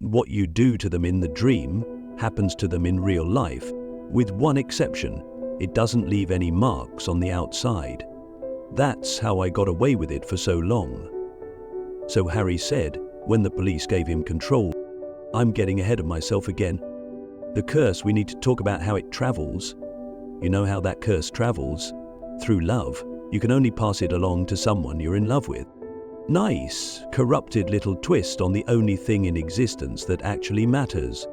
What you do to them in the dream happens to them in real life, with one exception: it doesn't leave any marks on the outside. That's how I got away with it for so long. So Harry said, when the police gave him control, I'm getting ahead of myself again. The curse, we need to talk about how it travels. You know how that curse travels? Through love. You can only pass it along to someone you're in love with. Nice, corrupted little twist on the only thing in existence that actually matters.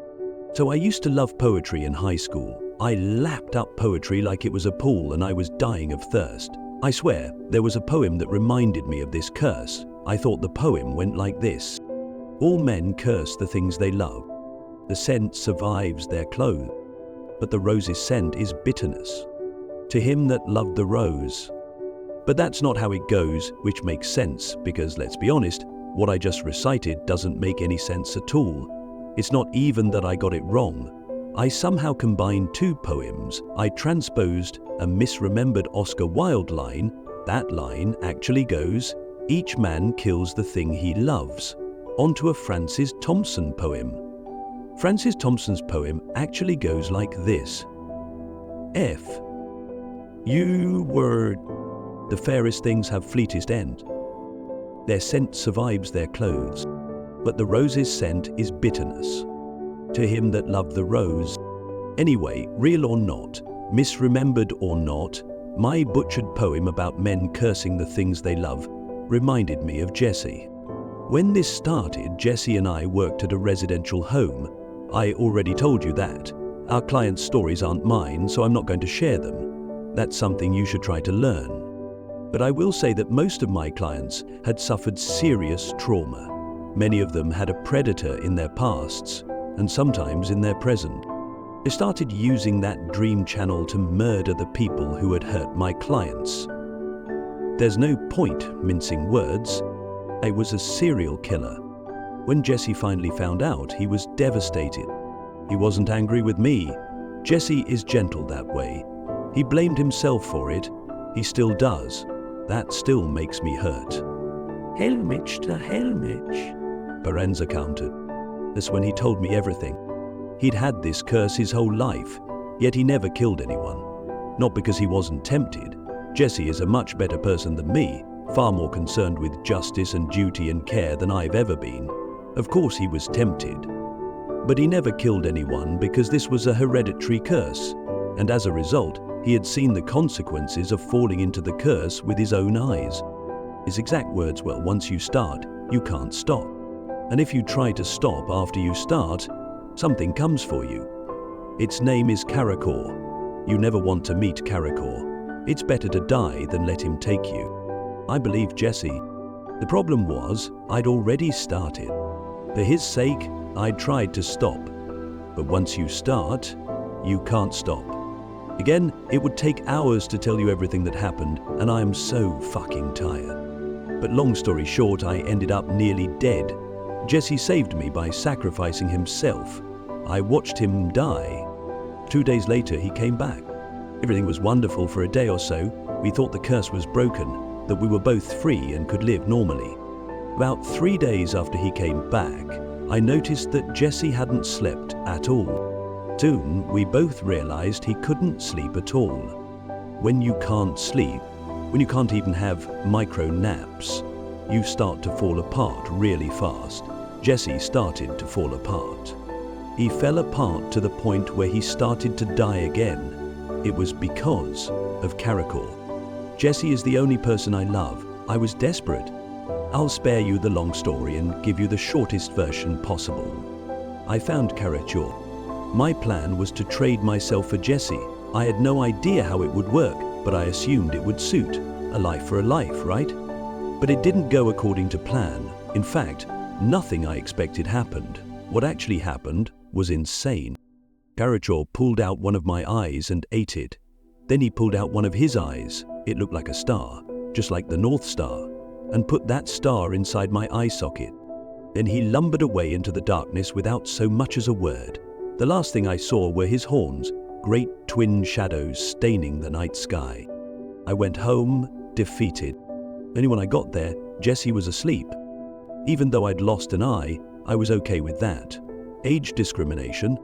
So I used to love poetry in high school. I lapped up poetry like it was a pool and I was dying of thirst. I swear, there was a poem that reminded me of this curse. I thought the poem went like this. All men curse the things they love. The scent survives their clothes, but the rose's scent is bitterness. To him that loved the rose. But that's not how it goes, which makes sense, because let's be honest, what I just recited doesn't make any sense at all. It's not even that I got it wrong. I somehow combined two poems. I transposed a misremembered Oscar Wilde line. That line actually goes, each man kills the thing he loves, onto a Francis Thompson poem. Francis Thompson's poem actually goes like this. F. You were. The fairest things have fleetest end. Their scent survives their clothes, but the rose's scent is bitterness. To him that loved the rose. Anyway, real or not, misremembered or not, my butchered poem about men cursing the things they love reminded me of Jesse. When this started, Jesse and I worked at a residential home. I already told you that. Our clients' stories aren't mine, so I'm not going to share them. That's something you should try to learn. But I will say that most of my clients had suffered serious trauma. Many of them had a predator in their pasts, and sometimes in their present. They started using that dream channel to murder the people who had hurt my clients. There's no point mincing words. I was a serial killer. When Jesse finally found out, he was devastated. He wasn't angry with me. Jesse is gentle that way. He blamed himself for it. He still does. That still makes me hurt. Helmich to Helmich, Barenza countered. That's when he told me everything. He'd had this curse his whole life, yet he never killed anyone. Not because he wasn't tempted. Jesse is a much better person than me, far more concerned with justice and duty and care than I've ever been. Of course he was tempted. But he never killed anyone because this was a hereditary curse, and as a result, he had seen the consequences of falling into the curse with his own eyes. His exact words were, once you start, you can't stop. And if you try to stop after you start, something comes for you. Its name is Karakor. You never want to meet Karakor. It's better to die than let him take you. I believe Jesse. The problem was, I'd already started. For his sake, I'd tried to stop. But once you start, you can't stop. Again, it would take hours to tell you everything that happened, and I am so fucking tired. But long story short, I ended up nearly dead. Jesse saved me by sacrificing himself. I watched him die. 2 days later, he came back. Everything was wonderful for a day or so. We thought the curse was broken, that we were both free and could live normally. About 3 days after he came back, I noticed that Jesse hadn't slept at all. Soon, we both realized he couldn't sleep at all. When you can't sleep, when you can't even have micro naps, you start to fall apart really fast. Jesse started to fall apart. He fell apart to the point where he started to die again. It was because of Karakor. Jesse is the only person I love. I was desperate. I'll spare you the long story and give you the shortest version possible. I found Karakor. My plan was to trade myself for Jesse. I had no idea how it would work, but I assumed it would suit. A life for a life, right? But it didn't go according to plan. In fact, nothing I expected happened. What actually happened was insane. Karakor pulled out one of my eyes and ate it. Then he pulled out one of his eyes. It looked like a star, just like the North Star, and put that star inside my eye socket. Then he lumbered away into the darkness without so much as a word. The last thing I saw were his horns, great twin shadows staining the night sky. I went home, defeated. Only when I got there, Jesse was asleep. Even though I'd lost an eye, I was okay with that. Age discrimination.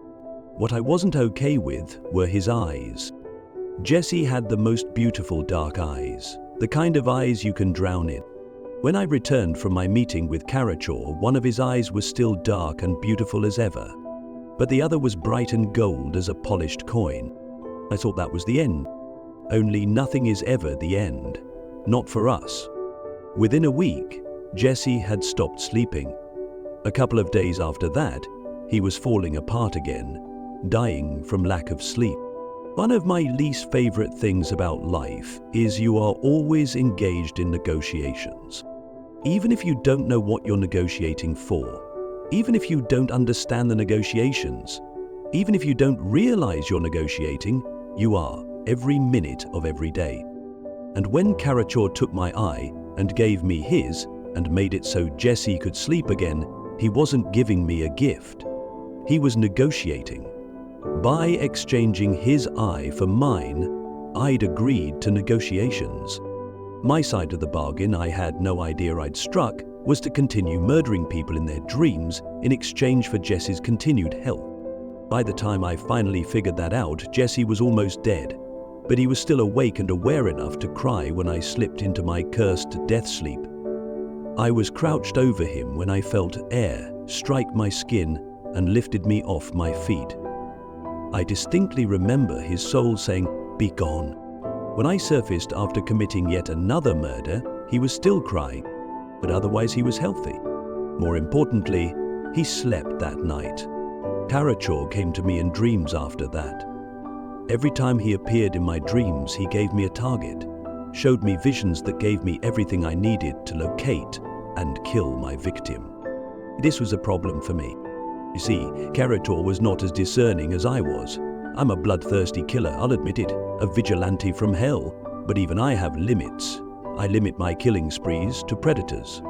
What I wasn't okay with were his eyes. Jesse had the most beautiful dark eyes, the kind of eyes you can drown in. When I returned from my meeting with Karachaw, one of his eyes was still dark and beautiful as ever, but the other was bright and gold as a polished coin. I thought that was the end. Only nothing is ever the end. Not for us. Within a week, Jesse had stopped sleeping. A couple of days after that, he was falling apart again, dying from lack of sleep. One of my least favorite things about life is you are always engaged in negotiations. Even if you don't know what you're negotiating for, even if you don't understand the negotiations, even if you don't realize you're negotiating, you are every minute of every day. And when Karachaw took my eye and gave me his and made it so Jesse could sleep again, he wasn't giving me a gift. He was negotiating. By exchanging his eye for mine, I'd agreed to negotiations. My side of the bargain I had no idea I'd struck was to continue murdering people in their dreams in exchange for Jesse's continued health. By the time I finally figured that out, Jesse was almost dead, but he was still awake and aware enough to cry when I slipped into my cursed death sleep. I was crouched over him when I felt air strike my skin and lifted me off my feet. I distinctly remember his soul saying, "Be gone." When I surfaced after committing yet another murder, he was still crying, but otherwise he was healthy. More importantly, he slept that night. Karachaw came to me in dreams after that. Every time he appeared in my dreams, he gave me a target, showed me visions that gave me everything I needed to locate and kill my victim. This was a problem for me. You see, Karachaw was not as discerning as I was. I'm a bloodthirsty killer, I'll admit it, a vigilante from hell, but even I have limits. I limit my killing sprees to predators.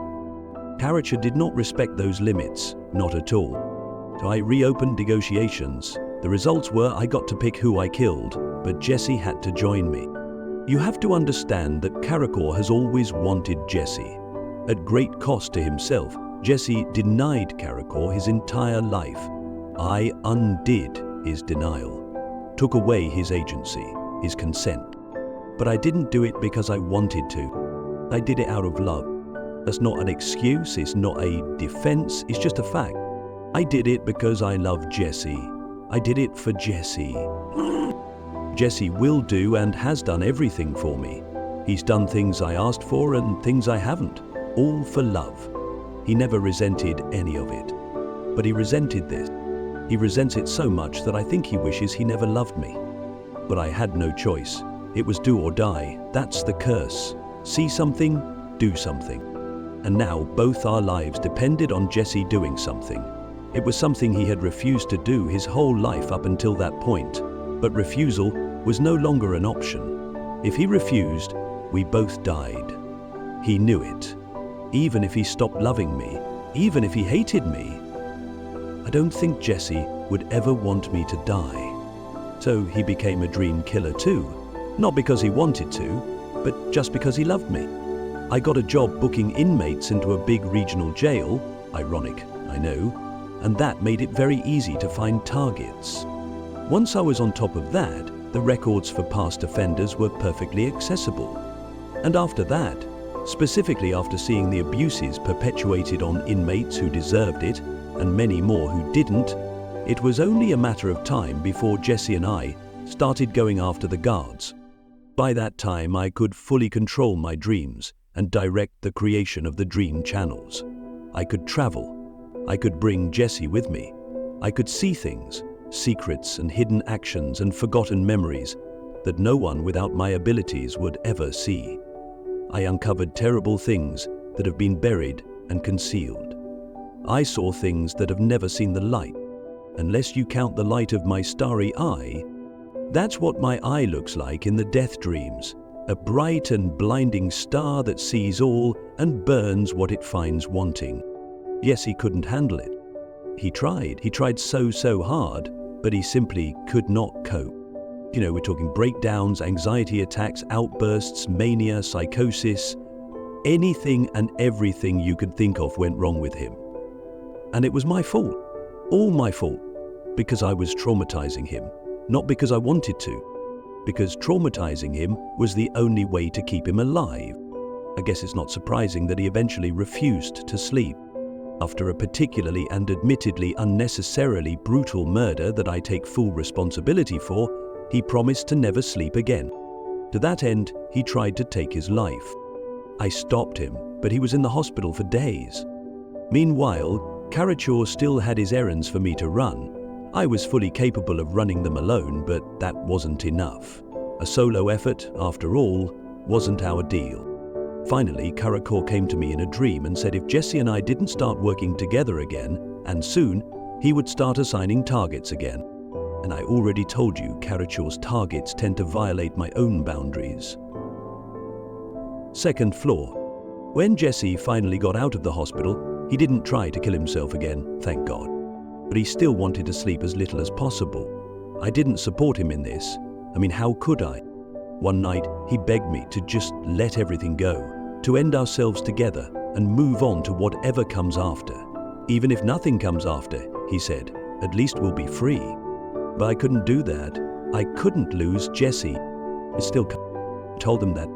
Karachaw did not respect those limits, not at all. So I reopened negotiations. The results were I got to pick who I killed, but Jesse had to join me. You have to understand that Karachaw has always wanted Jesse. At great cost to himself, Jesse denied Karachaw his entire life. I undid his denial, took away his agency, his consent. But I didn't do it because I wanted to. I did it out of love. That's not an excuse, it's not a defense, it's just a fact. I did it because I love Jesse. I did it for Jesse. Jesse will do and has done everything for me. He's done things I asked for and things I haven't, all for love. He never resented any of it. But he resented this. He resents it so much that I think he wishes he never loved me. But I had no choice. It was do or die. That's the curse. See something, do something. And now both our lives depended on Jesse doing something. It was something he had refused to do his whole life up until that point. But refusal was no longer an option. If he refused, we both died. He knew it. Even if he stopped loving me, even if he hated me, I don't think Jesse would ever want me to die. So he became a dream killer too. Not because he wanted to, but just because he loved me. I got a job booking inmates into a big regional jail, ironic, I know, and that made it very easy to find targets. Once I was on top of that, the records for past offenders were perfectly accessible. And after that, specifically after seeing the abuses perpetuated on inmates who deserved it, and many more who didn't, it was only a matter of time before Jesse and I started going after the guards. By that time, I could fully control my dreams and direct the creation of the dream channels. I could travel. I could bring Jesse with me. I could see things, secrets and hidden actions and forgotten memories that no one without my abilities would ever see. I uncovered terrible things that have been buried and concealed. I saw things that have never seen the light, unless you count the light of my starry eye. That's what my eye looks like in the death dreams, a bright and blinding star that sees all and burns what it finds wanting. Yes, he couldn't handle it. He tried so hard, but he simply could not cope. You know, we're talking breakdowns, anxiety attacks, outbursts, mania, psychosis. Anything and everything you could think of went wrong with him. And it was my fault. All my fault. Because I was traumatizing him. Not because I wanted to. Because traumatizing him was the only way to keep him alive. I guess it's not surprising that he eventually refused to sleep. After a particularly and admittedly unnecessarily brutal murder that I take full responsibility for, he promised to never sleep again. To that end, he tried to take his life. I stopped him, but he was in the hospital for days. Meanwhile, Karachor still had his errands for me to run. I was fully capable of running them alone, but that wasn't enough. A solo effort, after all, wasn't our deal. Finally, Karachor came to me in a dream and said if Jesse and I didn't start working together again, and soon, he would start assigning targets again. And I already told you Karachor's targets tend to violate my own boundaries. Second floor. When Jesse finally got out of the hospital, he didn't try to kill himself again, thank God. But he still wanted to sleep as little as possible. I didn't support him in this. I mean, how could I? One night, he begged me to just let everything go, to end ourselves together and move on to whatever comes after. Even if nothing comes after, he said, at least we'll be free. But I couldn't do that. I couldn't lose Jesse. I still told him that.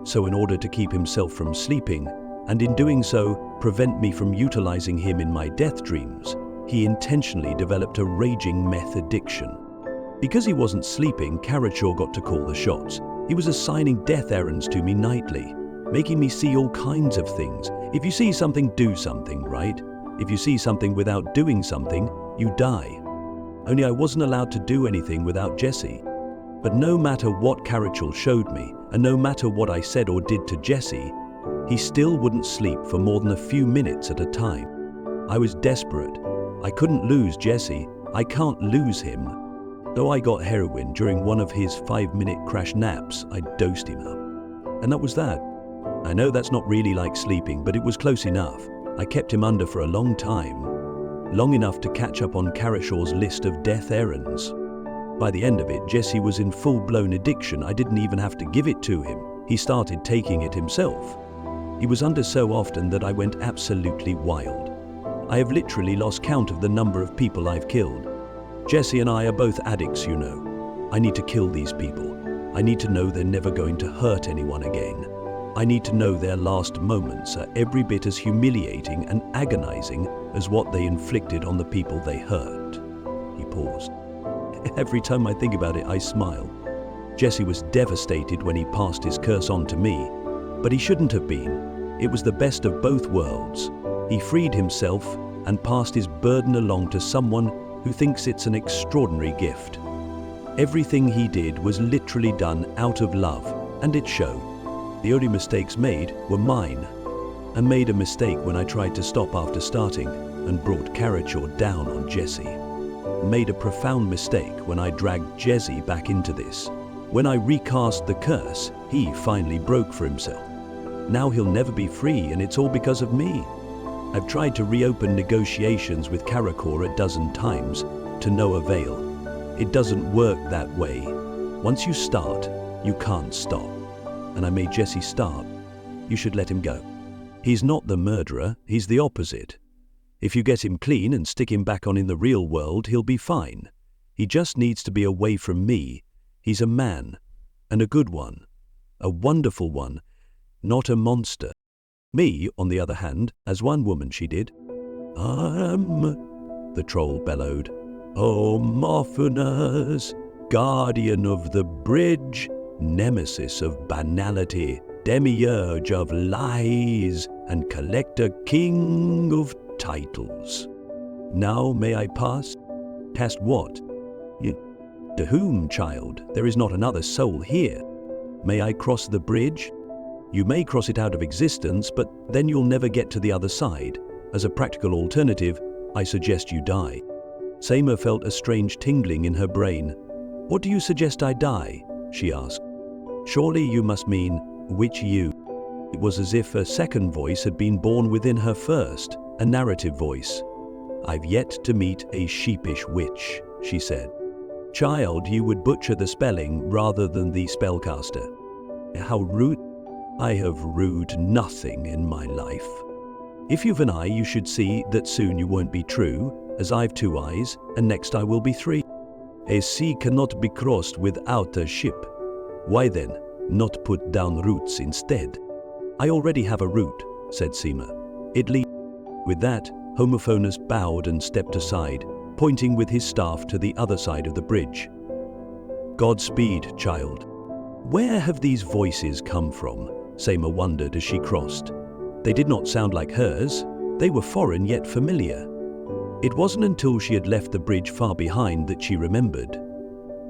So in order to keep himself from sleeping, and in doing so, prevent me from utilizing him in my death dreams, he intentionally developed a raging meth addiction. Because he wasn't sleeping, Karachor got to call the shots. He was assigning death errands to me nightly, making me see all kinds of things. If you see something, do something, right? If you see something without doing something, you die. Only I wasn't allowed to do anything without Jesse. But no matter what Karachor showed me, and no matter what I said or did to Jesse, he still wouldn't sleep for more than a few minutes at a time. I was desperate. I couldn't lose Jesse. I can't lose him. Though I got heroin during one of his 5-minute crash naps, I dosed him up. And that was that. I know that's not really like sleeping, but it was close enough. I kept him under for a long time. Long enough to catch up on Karachor's list of death errands. By the end of it, Jesse was in full-blown addiction. I didn't even have to give it to him. He started taking it himself. He was under so often that I went absolutely wild. I have literally lost count of the number of people I've killed. Jesse and I are both addicts, you know. I need to kill these people. I need to know they're never going to hurt anyone again. I need to know their last moments are every bit as humiliating and agonizing as what they inflicted on the people they hurt. He paused. Every time I think about it, I smile. Jesse was devastated when he passed his curse on to me, but he shouldn't have been. It was the best of both worlds. He freed himself and passed his burden along to someone who thinks it's an extraordinary gift. Everything he did was literally done out of love, and it showed. The only mistakes made were mine. I made a mistake when I tried to stop after starting and brought Karachor down on Jesse. Made a profound mistake when I dragged Jesse back into this. When I recast the curse, he finally broke for himself. Now he'll never be free, and it's all because of me. I've tried to reopen negotiations with Karachor a dozen times, to no avail. It doesn't work that way. Once you start, you can't stop. And I made Jesse start. You should let him go. He's not the murderer, he's the opposite. If you get him clean and stick him back on in the real world, he'll be fine. He just needs to be away from me. He's a man, and a good one, a wonderful one, not a monster. Me, on the other hand, as one woman she did. The troll bellowed. Oh, Morphinus, guardian of the bridge, nemesis of banality, demiurge of lies, and collector king of titles. Now may I pass? Past what? To whom, child? There is not another soul here. May I cross the bridge? You may cross it out of existence, but then you'll never get to the other side. As a practical alternative, I suggest you die. Seima felt a strange tingling in her brain. What do you suggest I die? She asked. Surely you must mean, which you? It was as if a second voice had been born within her first, a narrative voice. I've yet to meet a sheepish witch, she said. Child, you would butcher the spelling rather than the spellcaster. How rude. I have rued nothing in my life. If you've an eye, you should see that soon you won't be true, as I've 2 eyes, and next I will be 3. A sea cannot be crossed without a ship. Why then, not put down roots instead? I already have a root, said Seema. It leads. With that, Homophonus bowed and stepped aside, pointing with his staff to the other side of the bridge. Godspeed, child. Where have these voices come from? Seema wondered as she crossed. They did not sound like hers. They were foreign yet familiar. It wasn't until she had left the bridge far behind that she remembered.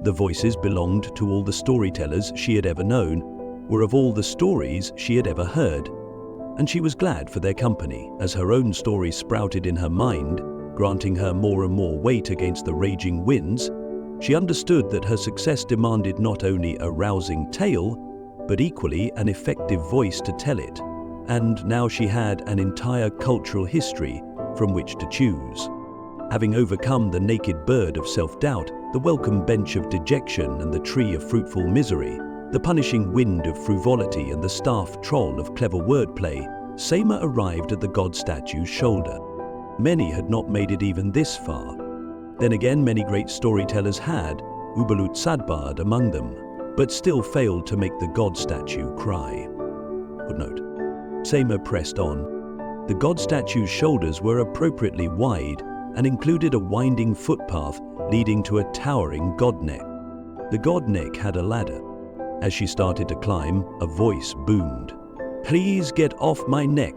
The voices belonged to all the storytellers she had ever known, were of all the stories she had ever heard, and she was glad for their company as her own story sprouted in her mind, granting her more and more weight against the raging winds. She understood that her success demanded not only a rousing tale, but equally an effective voice to tell it, and now she had an entire cultural history from which to choose. Having overcome the naked bird of self-doubt, the welcome bench of dejection and the tree of fruitful misery, the punishing wind of frivolity and the staff troll of clever wordplay, Seema arrived at the god statue's shoulder. Many had not made it even this far. Then again, many great storytellers had, Ubalut Sadbard among them, but still failed to make the god statue cry. Footnote. Seema pressed on. The god statue's shoulders were appropriately wide and included a winding footpath leading to a towering god neck. The god neck had a ladder. As she started to climb, a voice boomed. "Please get off my neck.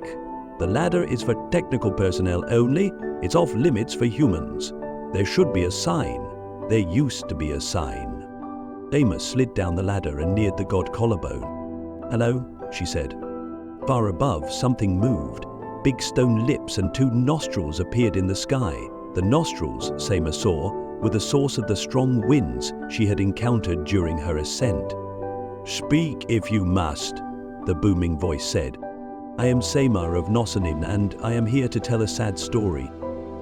The ladder is for technical personnel only. It's off limits for humans. There should be a sign. There used to be a sign." Seema slid down the ladder and neared the god collarbone. "Hello," she said. Far above, something moved. Big stone lips and 2 nostrils appeared in the sky. The nostrils, Seema saw, were the source of the strong winds she had encountered during her ascent. "Speak if you must," the booming voice said. "I am Seema of Nosanin, and I am here to tell a sad story."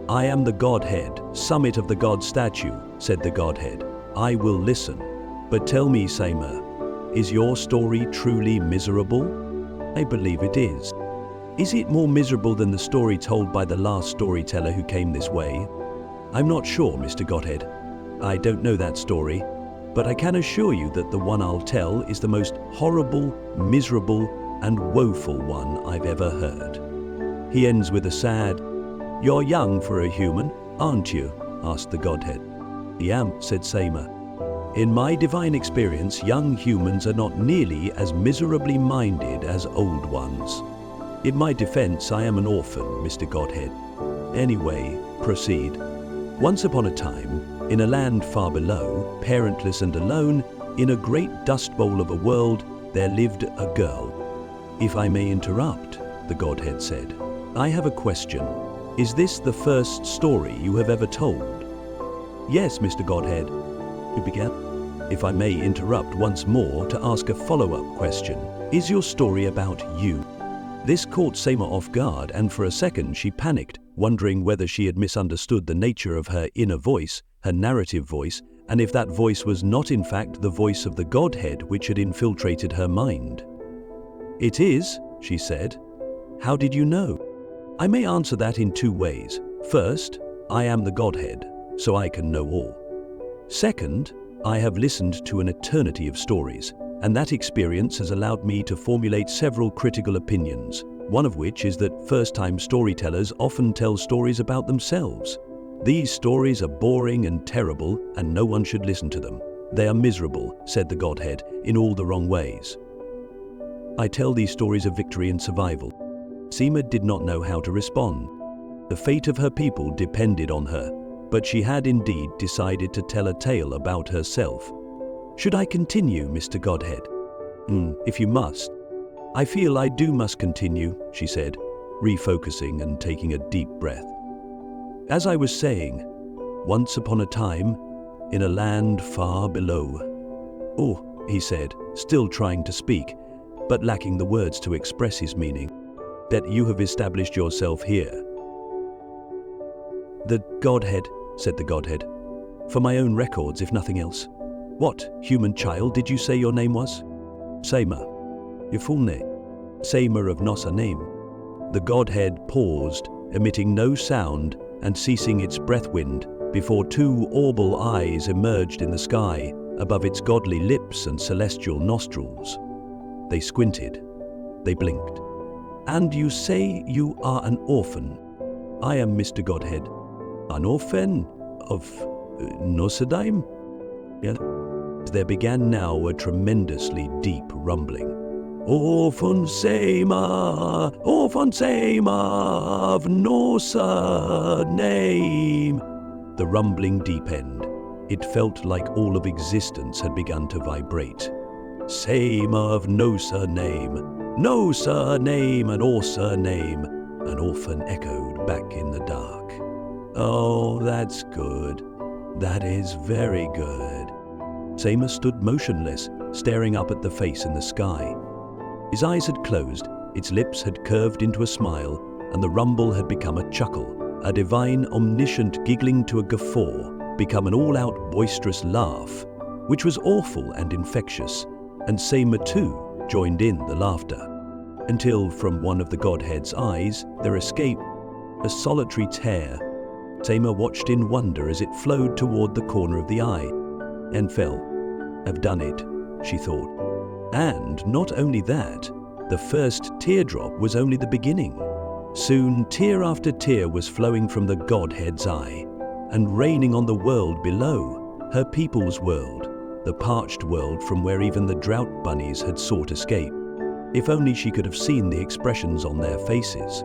"I am the Godhead, summit of the god statue," said the Godhead. "I will listen. But tell me, Seema, is your story truly miserable?" "I believe it is." "Is it more miserable than the story told by the last storyteller who came this way?" "I'm not sure, Mr. Godhead. I don't know that story, but I can assure you that the one I'll tell is the most horrible, miserable, and woeful one I've ever heard." He ends with a sad, "You're young for a human, aren't you?" asked the Godhead. "I am," said Seema. "In my divine experience, young humans are not nearly as miserably minded as old ones. In my defense, I am an orphan, Mr. Godhead. Anyway, proceed. Once upon a time, in a land far below, parentless and alone, in a great dust bowl of a world, there lived a girl." "If I may interrupt," the Godhead said, "I have a question. Is this the first story you have ever told?" "Yes, Mr. Godhead," he began. "If I may interrupt once more to ask a follow-up question, is your story about you?" This caught Seema off guard, and for a second she panicked, wondering whether she had misunderstood the nature of her inner voice, her narrative voice, and if that voice was not in fact the voice of the Godhead which had infiltrated her mind. "It is," she said. "How did you know?" "I may answer that in 2 ways. First, I am the Godhead, so I can know all. Second, I have listened to an eternity of stories, and that experience has allowed me to formulate several critical opinions, one of which is that first-time storytellers often tell stories about themselves. These stories are boring and terrible, and no one should listen to them. They are miserable," said the Godhead, "in all the wrong ways. I tell these stories of victory and survival." Seema did not know how to respond. The fate of her people depended on her, but she had indeed decided to tell a tale about herself. "Should I continue, Mr. Godhead?" If you must." "I feel I must continue," she said, refocusing and taking a deep breath. "As I was saying, once upon a time, in a land far below." "Oh," he said, still trying to speak, but lacking the words to express his meaning, "that you have established yourself here." "The Godhead," said the Godhead, "for my own records, if nothing else." "What, human child, did you say your name was?" "Seema." "Your full name?" "Seema of Nosanim." The godhead paused, emitting no sound and ceasing its breath wind, before two orbal eyes emerged in the sky above its godly lips and celestial nostrils. They squinted. They blinked. "And you say you are an orphan?" "I am, Mr. Godhead." "An orphan of Nosadime?" Yes. There began now a tremendously deep rumbling. "Orphan Sema of Nosa name." The rumbling deepened. It felt like all of existence had begun to vibrate. "Same of Nosa name, Nosa name, and Orsa name," an orphan echoed back in the dark. "Oh, that's good. That is very good." Sema stood motionless, staring up at the face in the sky. His eyes had closed, its lips had curved into a smile, and the rumble had become a chuckle, a divine, omniscient giggling to a guffaw, become an all-out boisterous laugh, which was awful and infectious, and Sema too joined in the laughter, until from one of the godhead's eyes there escaped a solitary tear. Sema watched in wonder as it flowed toward the corner of the eye, and fell. "I've done it," she thought. And not only that, the first teardrop was only the beginning. Soon tear after tear was flowing from the godhead's eye, and raining on the world below, her people's world, the parched world from where even the drought bunnies had sought escape. If only she could have seen the expressions on their faces.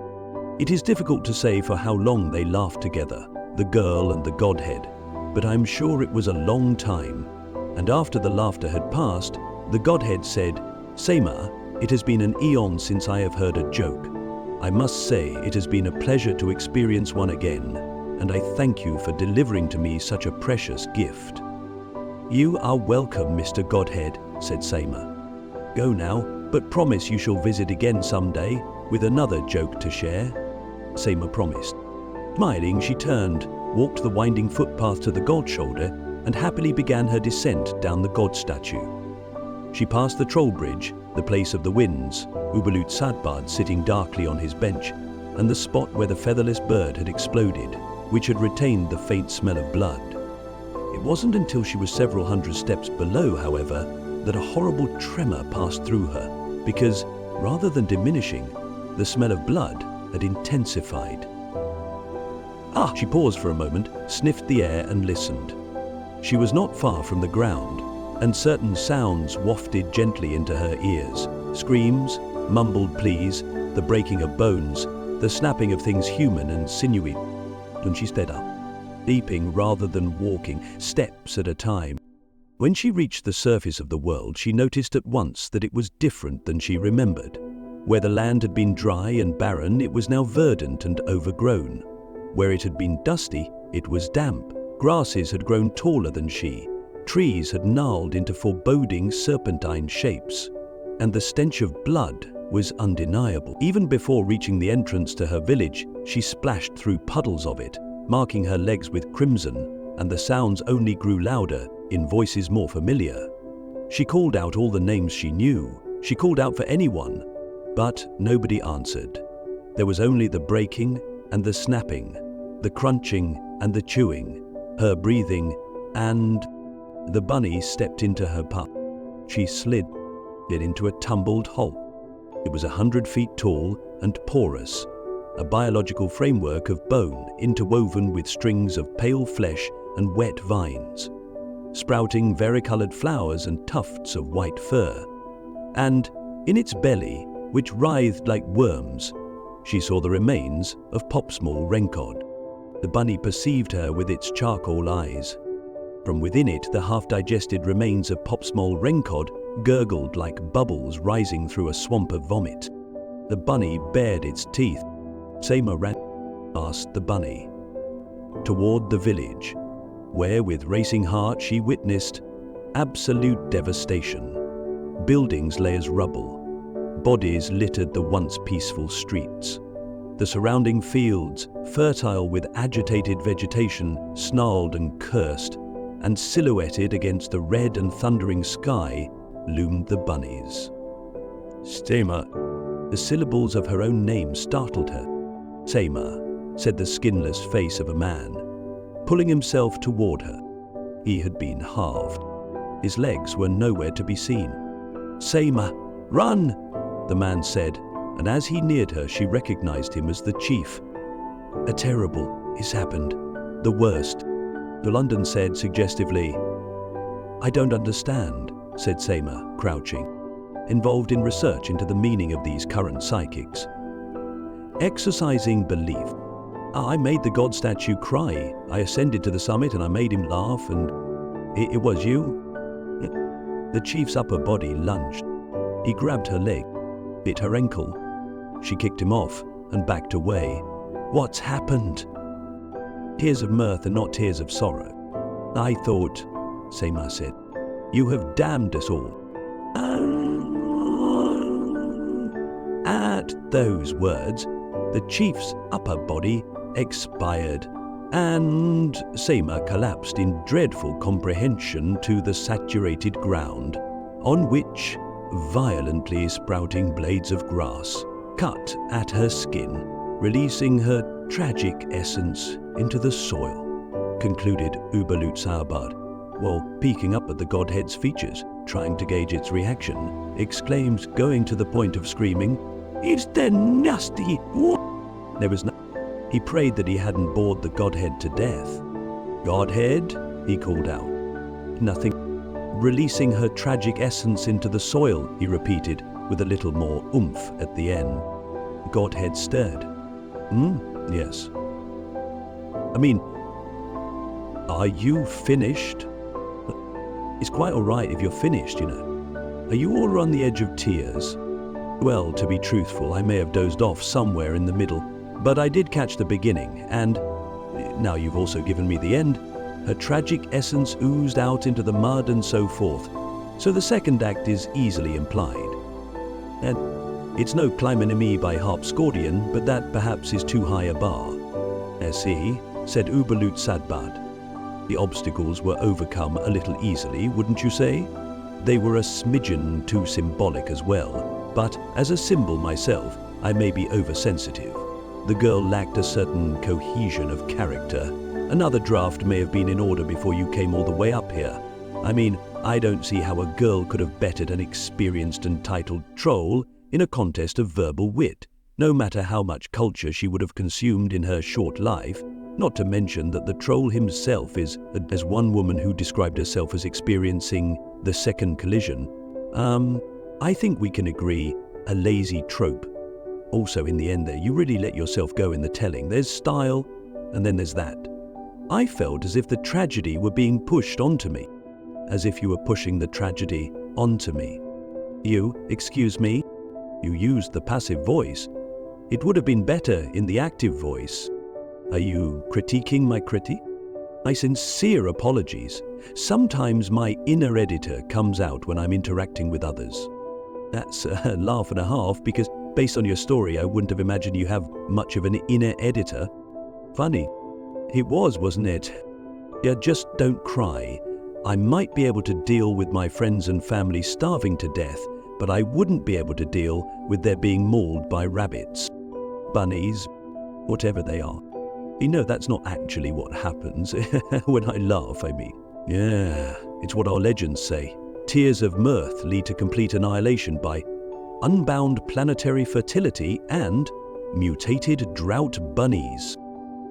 It is difficult to say for how long they laughed together, the girl and the godhead, but I'm sure it was a long time. And after the laughter had passed, the godhead said, "Sema, it has been an eon since I have heard a joke. I must say it has been a pleasure to experience one again, and I thank you for delivering to me such a precious gift." "You are welcome, Mr. Godhead," said Sema. "Go now, but promise you shall visit again someday with another joke to share." Sema promised. Smiling, she turned, walked the winding footpath to the god shoulder, and happily began her descent down the god statue. She passed the troll bridge, the place of the winds, Ubalut Sadbard sitting darkly on his bench, and the spot where the featherless bird had exploded, which had retained the faint smell of blood. It wasn't until she was several hundred steps below, however, that a horrible tremor passed through her, because, rather than diminishing, the smell of blood had intensified. She paused for a moment, sniffed the air and listened. She was not far from the ground, and certain sounds wafted gently into her ears. Screams, mumbled pleas, the breaking of bones, the snapping of things human and sinewy. And she sped up, leaping rather than walking, steps at a time. When she reached the surface of the world, she noticed at once that it was different than she remembered. Where the land had been dry and barren, it was now verdant and overgrown. Where it had been dusty, it was damp. Grasses had grown taller than she. Trees had gnarled into foreboding serpentine shapes. And the stench of blood was undeniable. Even before reaching the entrance to her village, she splashed through puddles of it, marking her legs with crimson, and the sounds only grew louder, in voices more familiar. She called out all the names she knew. She called out for anyone, but nobody answered. There was only the breaking and the snapping, the crunching and the chewing, her breathing, and the bunny stepped into her pup. She slid it into a tumbled hole. It was 100 feet tall and porous, a biological framework of bone interwoven with strings of pale flesh and wet vines, sprouting varicolored flowers and tufts of white fur. And in its belly, which writhed like worms, she saw the remains of Popsmall Rencod. The bunny perceived her with its charcoal eyes. From within it, the half-digested remains of Popsmall Rencod gurgled like bubbles rising through a swamp of vomit. The bunny bared its teeth. Sema ran past the bunny, toward the village, where with racing heart she witnessed absolute devastation. Buildings lay as rubble. Bodies littered the once peaceful streets. The surrounding fields, fertile with agitated vegetation, snarled and cursed, and silhouetted against the red and thundering sky loomed the bunnies. "Sema, The syllables of her own name startled her. "Sema," said the skinless face of a man, pulling himself toward her. He had been halved. His legs were nowhere to be seen. "Sema, run!" the man said, and as he neared her, she recognized him as the chief. "A terrible has happened. The worst," the London said suggestively. "I don't understand," said Sema, crouching, involved in research into the meaning of these current psychics. "Exercising belief. I made the god statue cry. I ascended to the summit and I made him laugh, and it was you?" The chief's upper body lunged. He grabbed her leg, bit her ankle. She kicked him off and backed away. "What's happened?" "Tears of mirth and not tears of sorrow. I thought," Sema said, "you have damned us all." At those words, the chief's upper body expired, and Sema collapsed in dreadful comprehension to the saturated ground, on which violently sprouting blades of grass cut at her skin, releasing her tragic essence into the soil, concluded Ubalut Saabad, while peeking up at the godhead's features, trying to gauge its reaction, exclaimed, going to the point of screaming, "It's the nasty one!" There was no. He prayed that he hadn't bored the godhead to death. "Godhead," he called out. "Nothing. Releasing her tragic essence into the soil," he repeated, with a little more oomph at the end. Godhead stirred. Yes. I mean, are you finished?" "It's quite all right if you're finished, you know. Are you all on the edge of tears?" "Well, to be truthful, I may have dozed off somewhere in the middle, but I did catch the beginning, and now you've also given me the end. Her tragic essence oozed out into the mud and so forth, so the second act is easily implied. And it's no Climbenemy by Harpscordian, but that perhaps is too high a bar." "See," said Ubalut Sadbad. The obstacles were overcome a little easily, wouldn't you say? They were a smidgen too symbolic as well, but as a symbol myself, I may be oversensitive. The girl lacked a certain cohesion of character. Another draft may have been in order before you came all the way up here. I mean, I don't see how a girl could have bettered an experienced and titled troll in a contest of verbal wit, no matter how much culture she would have consumed in her short life, not to mention that the troll himself is, as one woman who described herself as experiencing the second collision, I think we can agree, a lazy trope. Also, in the end there, you really let yourself go in the telling. There's style, and then there's that. I felt as if the tragedy were being pushed onto me, as if you were pushing the tragedy onto me. You, excuse me, you used the passive voice. It would have been better in the active voice. Are you critiquing my critique? My sincere apologies. Sometimes my inner editor comes out when I'm interacting with others. That's a laugh and a half, because based on your story, I wouldn't have imagined you have much of an inner editor. Funny. It was, wasn't it? Yeah, just don't cry. I might be able to deal with my friends and family starving to death, but I wouldn't be able to deal with their being mauled by rabbits, bunnies, whatever they are. You know, that's not actually what happens. When I laugh, I mean. Yeah, it's what our legends say. Tears of mirth lead to complete annihilation by unbound planetary fertility and mutated drought bunnies.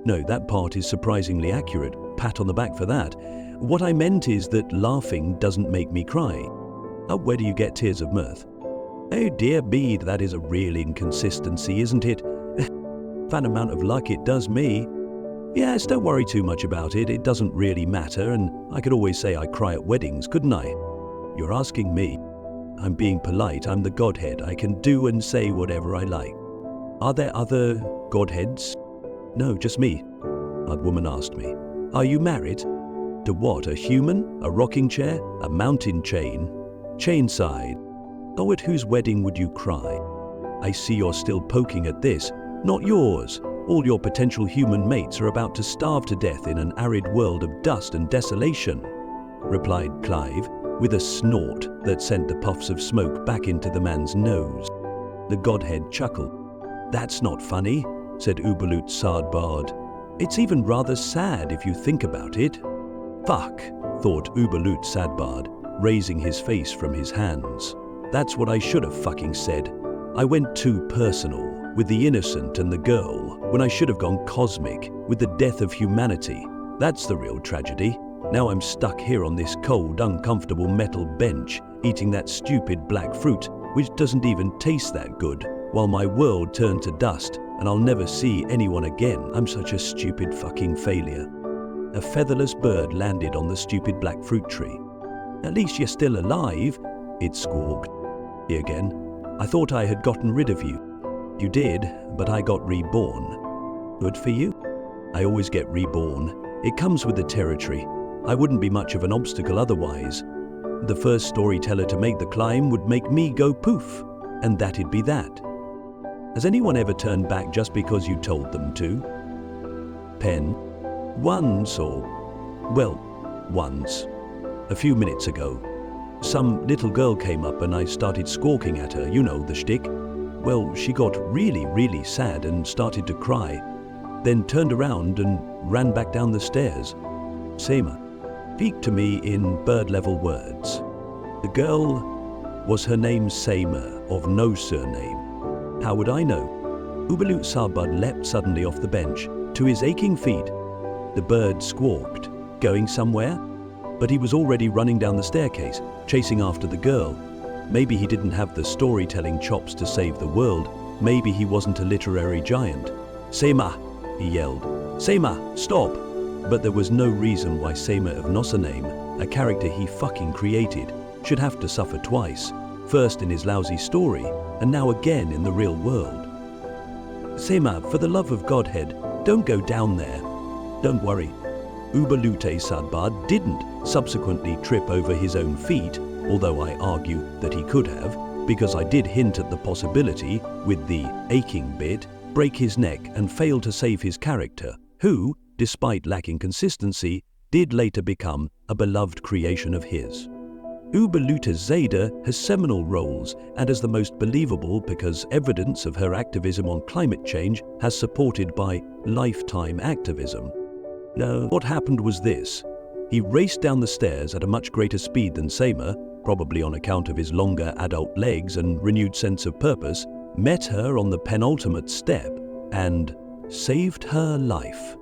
No, that part is surprisingly accurate. Pat on the back for that. What I meant is that laughing doesn't make me cry. Where do you get tears of mirth? Oh dear me, that is a real inconsistency, isn't it? Fan amount of luck it does me. Yes, don't worry too much about it. It doesn't really matter, and I could always say I cry at weddings, couldn't I? You're asking me. I'm being polite. I'm the godhead. I can do and say whatever I like. Are there other godheads? No, just me. That woman asked me. Are you married? To what? A human? A rocking chair? A mountain chain? Chainside? Oh, at whose wedding would you cry? I see you're still poking at this. Not yours. All your potential human mates are about to starve to death in an arid world of dust and desolation, replied Clive, with a snort that sent the puffs of smoke back into the man's nose. The godhead chuckled. "That's not funny," said Ubalut Sardbard. "It's even rather sad if you think about it." "Fuck," thought Ubalut Sadbard, raising his face from his hands. "That's what I should have fucking said. I went too personal with the innocent and the girl when I should have gone cosmic with the death of humanity. That's the real tragedy. Now I'm stuck here on this cold, uncomfortable metal bench, eating that stupid black fruit, which doesn't even taste that good, while my world turned to dust and I'll never see anyone again. I'm such a stupid fucking failure." A featherless bird landed on the stupid black fruit tree. "At least you're still alive," it squawked. Again, "I thought I had gotten rid of you." "You did, but I got reborn." "Good for you." "I always get reborn. It comes with the territory. I wouldn't be much of an obstacle otherwise. The first storyteller to make the climb would make me go poof, and that'd be that." "Has anyone ever turned back just because you told them to?" Pen. "Once once. A few minutes ago. Some little girl came up and I started squawking at her, you know the shtick. Well, she got really, really sad and started to cry, then turned around and ran back down the stairs." Seema. "Speak to me in bird-level words." "The girl, was her name Seema, of no surname?" "How would I know?" Ubalut Sarbud leapt suddenly off the bench, to his aching feet. The bird squawked, "Going somewhere?" But he was already running down the staircase, chasing after the girl. Maybe he didn't have the storytelling chops to save the world. Maybe he wasn't a literary giant. "Seema!" he yelled. "Seema, stop!" But there was no reason why Seema of Nossaname, a character he fucking created, should have to suffer twice, first in his lousy story, and now again in the real world. "Seema, for the love of Godhead, don't go down there." "Don't worry." Ubalute Sadbard didn't subsequently trip over his own feet, although I argue that he could have, because I did hint at the possibility, with the aching bit, break his neck and fail to save his character, who, despite lacking consistency, did later become a beloved creation of his. Ubalute Zeta has seminal roles and is the most believable because evidence of her activism on climate change has supported by lifetime activism. Now, what happened was this. He raced down the stairs at a much greater speed than Seema, probably on account of his longer adult legs and renewed sense of purpose, met her on the penultimate step, and saved her life,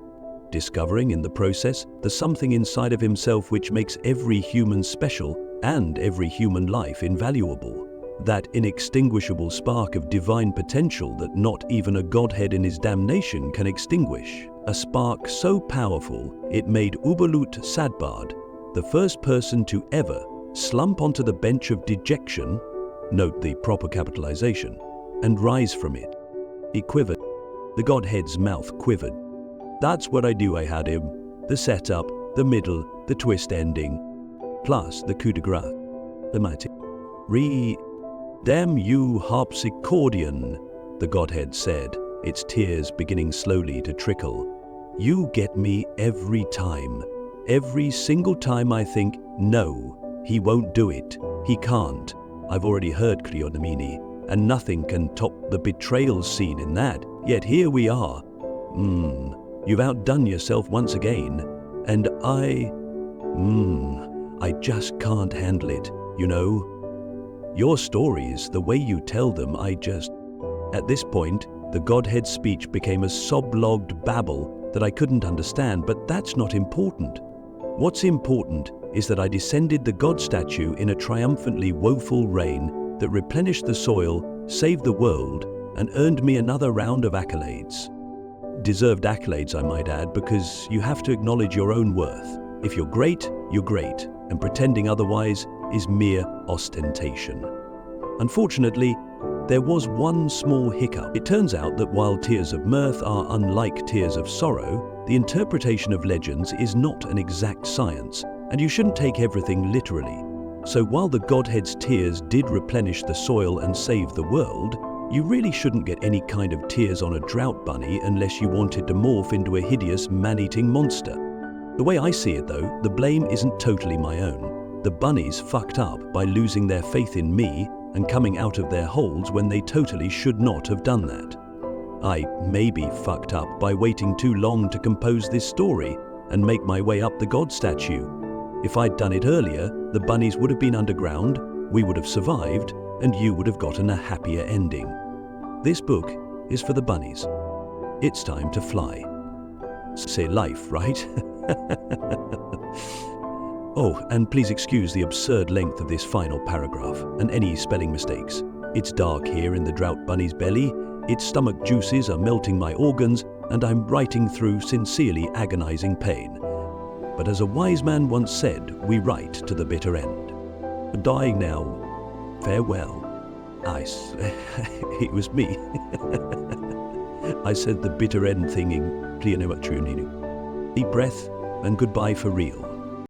discovering in the process the something inside of himself which makes every human special and every human life invaluable. That inextinguishable spark of divine potential that not even a godhead in his damnation can extinguish. A spark so powerful it made Ubalut Sadbard the first person to ever slump onto the bench of dejection, note the proper capitalization, and rise from it. He quivered. The godhead's mouth quivered. "That's what I do, I had him. The setup, the middle, the twist ending, plus the coup de grace. The mighty. Damn you, harpsichordian," the godhead said, its tears beginning slowly to trickle. "You get me every time. Every single time I think, no, he won't do it. He can't. I've already heard Cleonomini, and nothing can top the betrayal scene in that. Yet here we are. You've outdone yourself once again. And I just can't handle it, you know. Your stories, the way you tell them, At this point, the godhead's speech became a sob-logged babble that I couldn't understand, but that's not important. What's important is that I descended the god statue in a triumphantly woeful rain that replenished the soil, saved the world, and earned me another round of accolades. Deserved accolades, I might add, because you have to acknowledge your own worth. If you're great, and pretending otherwise is mere ostentation. Unfortunately, there was one small hiccup. It turns out that while tears of mirth are unlike tears of sorrow, the interpretation of legends is not an exact science, and you shouldn't take everything literally. So while the godhead's tears did replenish the soil and save the world, you really shouldn't get any kind of tears on a drought bunny unless you wanted to morph into a hideous man-eating monster. The way I see it though, the blame isn't totally my own. The bunnies fucked up by losing their faith in me and coming out of their holes when they totally should not have done that. I maybe fucked up by waiting too long to compose this story and make my way up the god statue. If I'd done it earlier, the bunnies would have been underground, we would have survived, and you would have gotten a happier ending. This book is for the bunnies. It's time to fly. Say life, right? Oh, and please excuse the absurd length of this final paragraph and any spelling mistakes. It's dark here in the drought bunny's belly, its stomach juices are melting my organs, and I'm writing through sincerely agonizing pain. But as a wise man once said, we write to the bitter end. Dying now, farewell. It was me. I said the bitter end thing in Deep breath and goodbye for real.